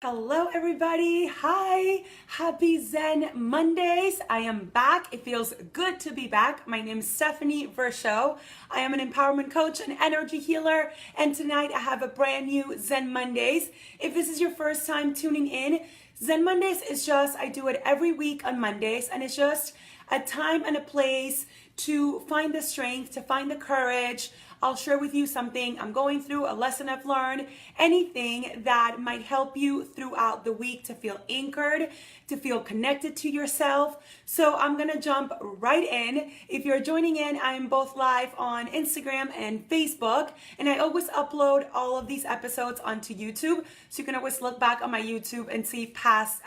Hello everybody, hi, happy Zen Mondays. I am back. It feels good to be back. My name is Stephanie Virchaux. I am an empowerment coach and energy healer, and tonight I have a brand new Zen Mondays. If this is your first time tuning in, Zen Mondays is just, I do it every week on Mondays, and it's just a time and a place to find the strength, to find the courage. I'll share with you something I'm going through, a lesson I've learned, anything that might help you throughout the week to feel anchored, to feel connected to yourself. So I'm gonna jump right in. If you're joining in, I'm both live on Instagram and Facebook, and I always upload all of these episodes onto YouTube, so you can always look back on my YouTube and see past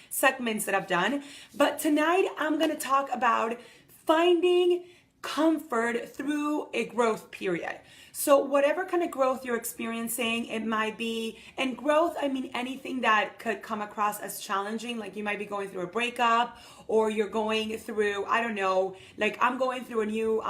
segments that I've done. But tonight I'm gonna talk about finding comfort through a growth period. So whatever kind of growth you're experiencing, it might be, and growth, I mean anything that could come across as challenging, like you might be going through a breakup, or you're going through, I don't know, like I'm going through a new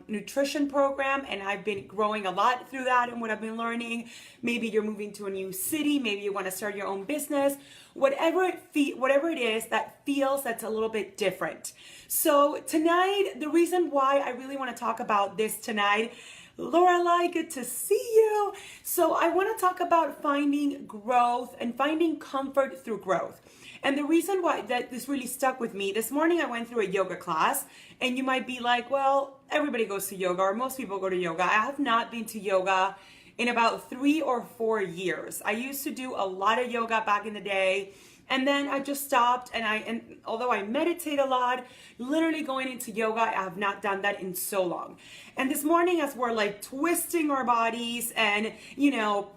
nutrition program, and I've been growing a lot through that and what I've been learning. Maybe you're moving to a new city, maybe you want to start your own business, whatever it is that feels that's a little bit different. So tonight, the reason why I really want to talk about this tonight, Lorelai, good to see you. So I want to talk about finding growth and finding comfort through growth. And the reason why that this really stuck with me, this morning I went through a yoga class, and you might be like, well, everybody goes to yoga, or most people go to yoga. I have not been to yoga in about 3 or 4 years. I used to do a lot of yoga back in the day, and then I just stopped, and although I meditate a lot, literally going into yoga, I have not done that in so long. And this morning, as we're like twisting our bodies and,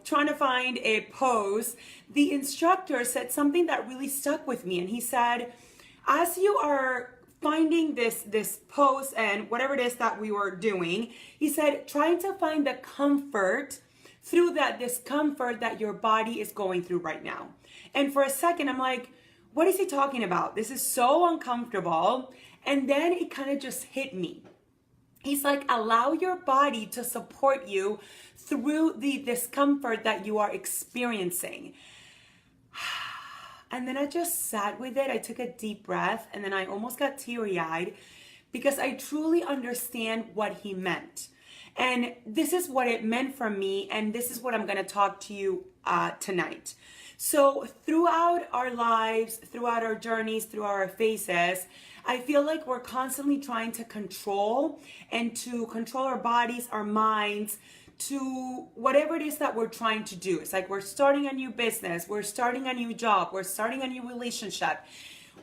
trying to find a pose, the instructor said something that really stuck with me. And he said, as you are finding this pose and whatever it is that we were doing, he said, trying to find the comfort through that discomfort that your body is going through right now. And for a second, I'm like, what is he talking about? This is so uncomfortable. And then it kind of just hit me. He's like, allow your body to support you through the discomfort that you are experiencing. And then I just sat with it. I took a deep breath, and then I almost got teary-eyed because I truly understand what he meant. And this is what it meant for me, and this is what I'm going to talk to you tonight. So throughout our lives, throughout our journeys, through our phases, I feel like we're constantly trying to control our bodies, our minds, to whatever it is that we're trying to do. It's like we're starting a new business, we're starting a new job, we're starting a new relationship.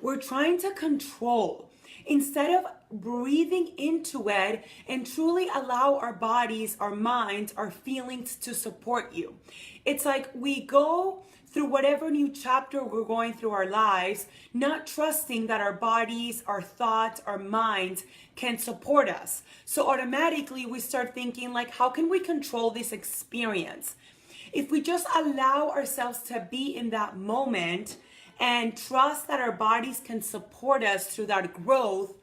We're trying to control instead of breathing into it and truly allow our bodies, our minds, our feelings to support you. It's like we go through whatever new chapter we're going through our lives, not trusting that our bodies, our thoughts, our minds can support us. So automatically we start thinking like, how can we control this experience? If we just allow ourselves to be in that moment and trust that our bodies can support us through that growth,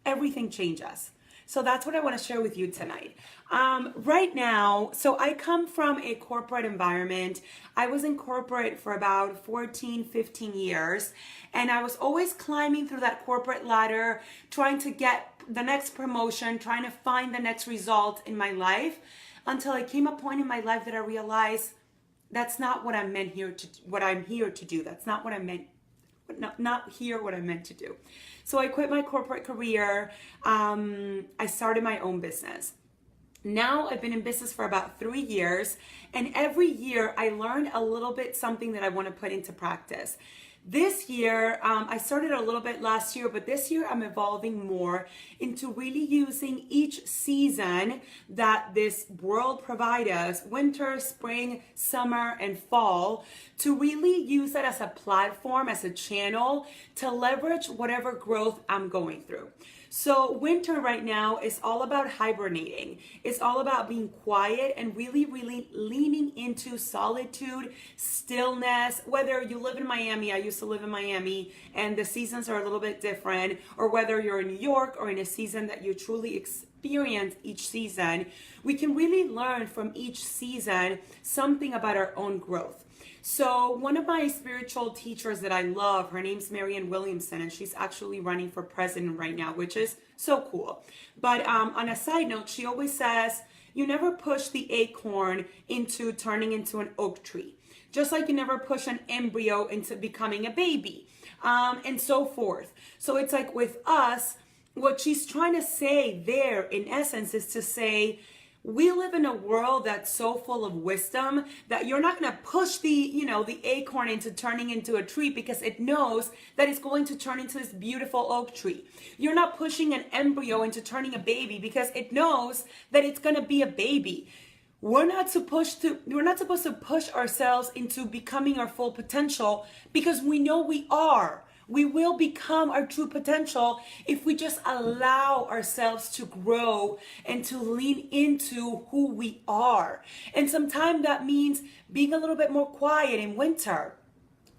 everything changes. So that's what I want to share with you tonight. Right now, so I come from a corporate environment. I was in corporate for about 14, 15 years, and I was always climbing through that corporate ladder, trying to get the next promotion, trying to find the next result in my life, until I came a point in my life that I realized that's not what I'm here to do. That's not what I meant. Not here what I meant to do. So I quit my corporate career. I started my own business. Now I've been in business for about 3 years, and every year I learned a little bit something that I want to put into practice. This year, I started a little bit last year, but this year I'm evolving more into really using each season that this world provides us, winter, spring, summer, and fall, to really use that as a platform, as a channel to leverage whatever growth I'm going through. So winter right now is all about hibernating. It's all about being quiet and really, really leaning into solitude, stillness. Whether you live in Miami, I used to live in Miami, and the seasons are a little bit different, or whether you're in New York or in a season that you truly experience each season, we can really learn from each season something about our own growth. So one of my spiritual teachers that I love, her name's Marianne Williamson, and she's actually running for president right now, which is so cool. But on a side note, she always says, you never push the acorn into turning into an oak tree. Just like you never push an embryo into becoming a baby, and so forth. So it's like with us, what she's trying to say there in essence is to say, we live in a world that's so full of wisdom that you're not going to push the acorn into turning into a tree because it knows that it's going to turn into this beautiful oak tree. You're not pushing an embryo into turning a baby because it knows that it's going to be a baby. We're not supposed to push ourselves into becoming our full potential because we know we are. We will become our true potential if we just allow ourselves to grow and to lean into who we are. And sometimes that means being a little bit more quiet in winter.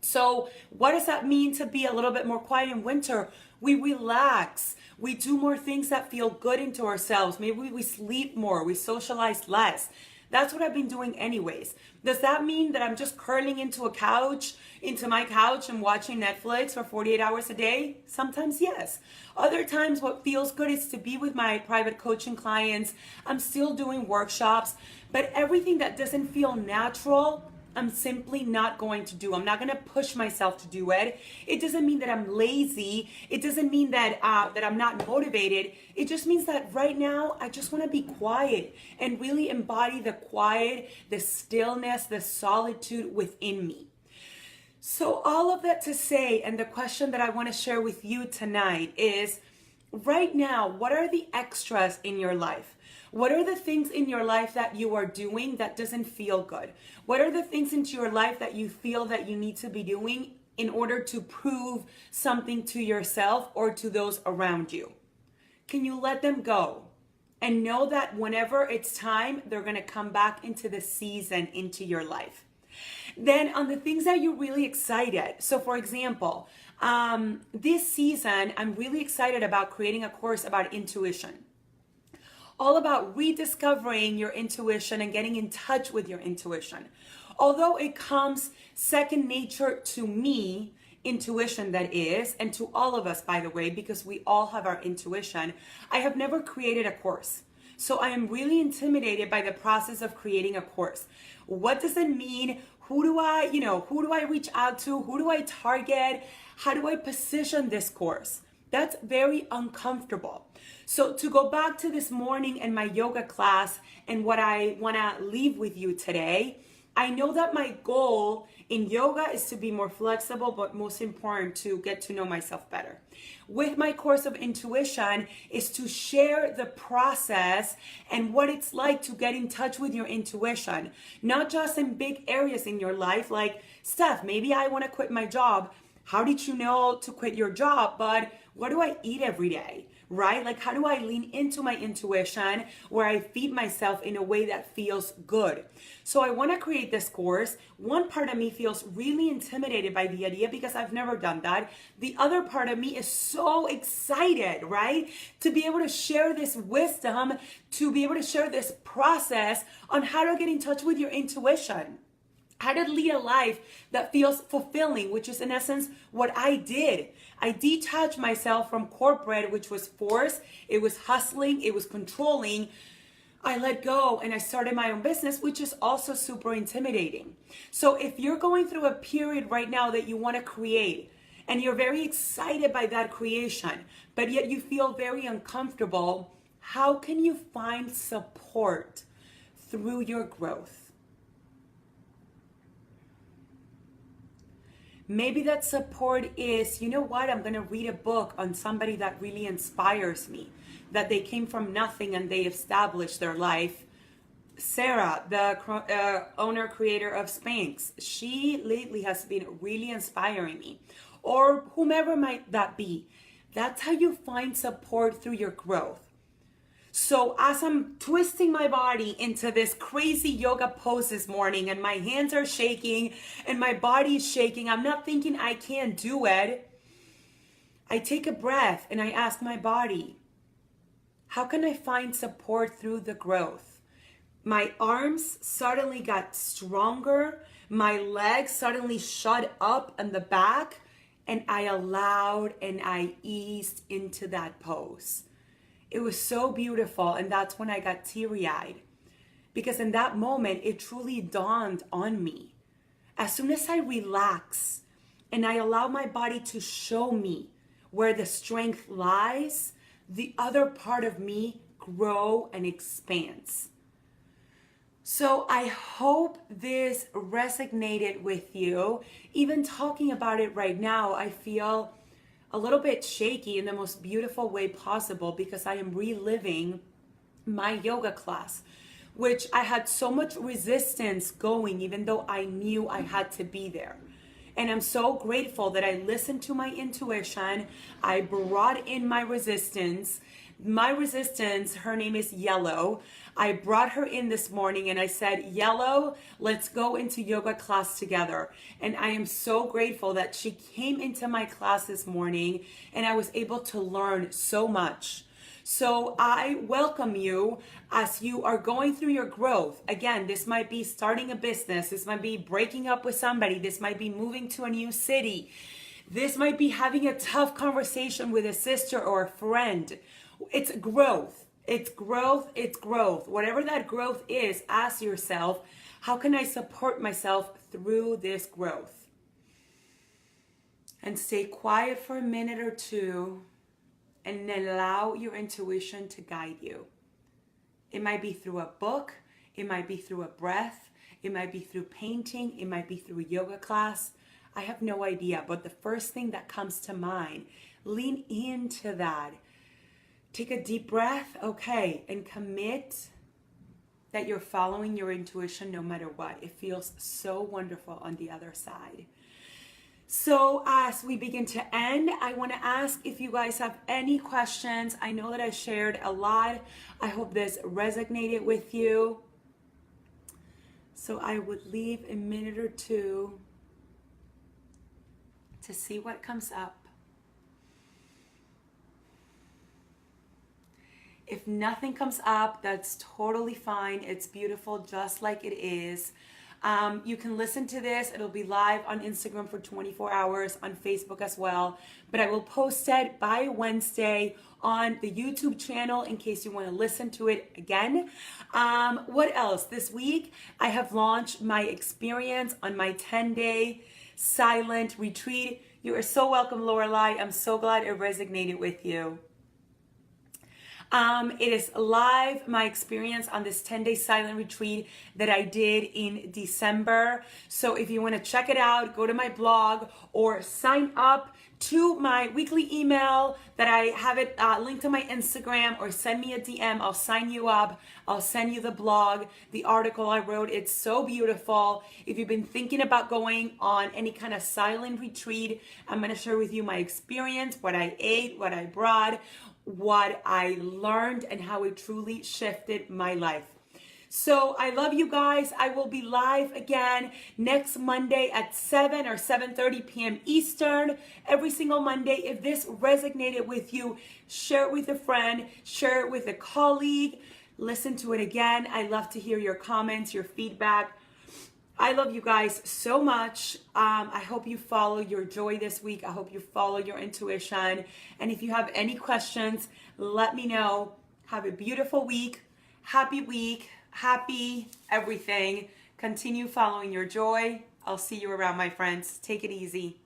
So what does that mean to be a little bit more quiet in winter? We relax. We do more things that feel good into ourselves. Maybe we sleep more. We socialize less. That's what I've been doing anyways. Does that mean that I'm just curling into my couch and watching Netflix for 48 hours a day? Sometimes yes. Other times what feels good is to be with my private coaching clients. I'm still doing workshops, but everything that doesn't feel natural, I'm simply not going to do. I'm not going to push myself to do it. It doesn't mean that I'm lazy. It doesn't mean that I'm not motivated. It just means that right now I just want to be quiet and really embody the quiet, the stillness, the solitude within me. So all of that to say, and the question that I want to share with you tonight is, right now, what are the extras in your life? What are the things in your life that you are doing that doesn't feel good? What are the things into your life that you feel that you need to be doing in order to prove something to yourself or to those around you? Can you let them go? And know that whenever it's time, they're going to come back into the season, into your life. Then on the things that you're really excited. So for example, this season, I'm really excited about creating a course about intuition. All about rediscovering your intuition and getting in touch with your intuition. Although it comes second nature to me, intuition that is, and to all of us, by the way, because we all have our intuition, I have never created a course. So I am really intimidated by the process of creating a course. What does it mean? Who do I reach out to? Who do I target? How do I position this course? That's very uncomfortable. So to go back to this morning and my yoga class and what I want to leave with you today, I know that my goal in yoga is to be more flexible, but most important, to get to know myself better. With my course of intuition is to share the process and what it's like to get in touch with your intuition, not just in big areas in your life like, Steph, maybe I want to quit my job. How did you know to quit your job? But what do I eat every day? Right? Like, how do I lean into my intuition where I feed myself in a way that feels good? So I want to create this course. One part of me feels really intimidated by the idea because I've never done that. The other part of me is so excited, right? To be able to share this wisdom, to be able to share this process on how to get in touch with your intuition. How to lead a life that feels fulfilling, which is in essence what I did. I detached myself from corporate, which was force, it was hustling, it was controlling. I let go and I started my own business, which is also super intimidating. So if you're going through a period right now that you want to create and you're very excited by that creation, but yet you feel very uncomfortable, how can you find support through your growth? Maybe that support is, you know what, I'm going to read a book on somebody that really inspires me, that they came from nothing and they established their life. Sarah, the owner, creator of Spanx, she lately has been really inspiring me. Or whomever might that be. That's how you find support through your growth. So as I'm twisting my body into this crazy yoga pose this morning and my hands are shaking and my body is shaking, I'm not thinking I can't do it. I take a breath and I ask my body, how can I find support through the growth? My arms suddenly got stronger. My legs suddenly shut up in the back, and I allowed and I eased into that pose. It was so beautiful, and that's when I got teary-eyed. Because in that moment, it truly dawned on me. As soon as I relax and I allow my body to show me where the strength lies, the other part of me grow and expands. So I hope this resonated with you. Even talking about it right now, I feel a little bit shaky in the most beautiful way possible because I am reliving my yoga class, which I had so much resistance going, even though I knew I had to be there. And I'm so grateful that I listened to my intuition. I brought in my resistance. My resistance, her name is Yellow. I brought her in this morning and I said, Yellow, let's go into yoga class together. And I am so grateful that she came into my class this morning and I was able to learn so much. So I welcome you as you are going through your growth. Again, this might be starting a business. This might be breaking up with somebody. This might be moving to a new city. This might be having a tough conversation with a sister or a friend. It's growth. It's growth. It's growth. Whatever that growth is, ask yourself, how can I support myself through this growth? And stay quiet for a minute or two and allow your intuition to guide you. It might be through a book. It might be through a breath. It might be through painting. It might be through a yoga class. I have no idea, but the first thing that comes to mind, lean into that. Take a deep breath, okay, and commit that you're following your intuition no matter what. It feels so wonderful on the other side. So as we begin to end, I want to ask if you guys have any questions. I know that I shared a lot. I hope this resonated with you. So I would leave a minute or two to see what comes up. If nothing comes up, that's totally fine. It's beautiful just like it is. You can listen to this. It'll be live on Instagram for 24 hours, on Facebook as well. But I will post it by Wednesday on the YouTube channel in case you want to listen to it again. What else? This week, I have launched my experience on my 10-day silent retreat. You are so welcome, Lorelai. I'm so glad it resonated with you. It is live, my experience on this 10-day silent retreat that I did in December. So if you want to check it out, go to my blog or sign up to my weekly email that I have it linked to my Instagram, or send me a DM. I'll sign you up. I'll send you the blog, the article I wrote. It's so beautiful. If you've been thinking about going on any kind of silent retreat, I'm going to share with you my experience, what I ate, what I brought, what I learned, and how it truly shifted my life. So I love you guys. I will be live again next Monday at 7 or 7:30 p.m. Eastern, every single Monday. If this resonated with you, share it with a friend, share it with a colleague, listen to it again. I love to hear your comments, your feedback. I love you guys so much. I hope you follow your joy this week. I hope you follow your intuition. And if you have any questions, let me know. Have a beautiful week. Happy everything. Continue following your joy. I'll see you around, my friends. Take it easy.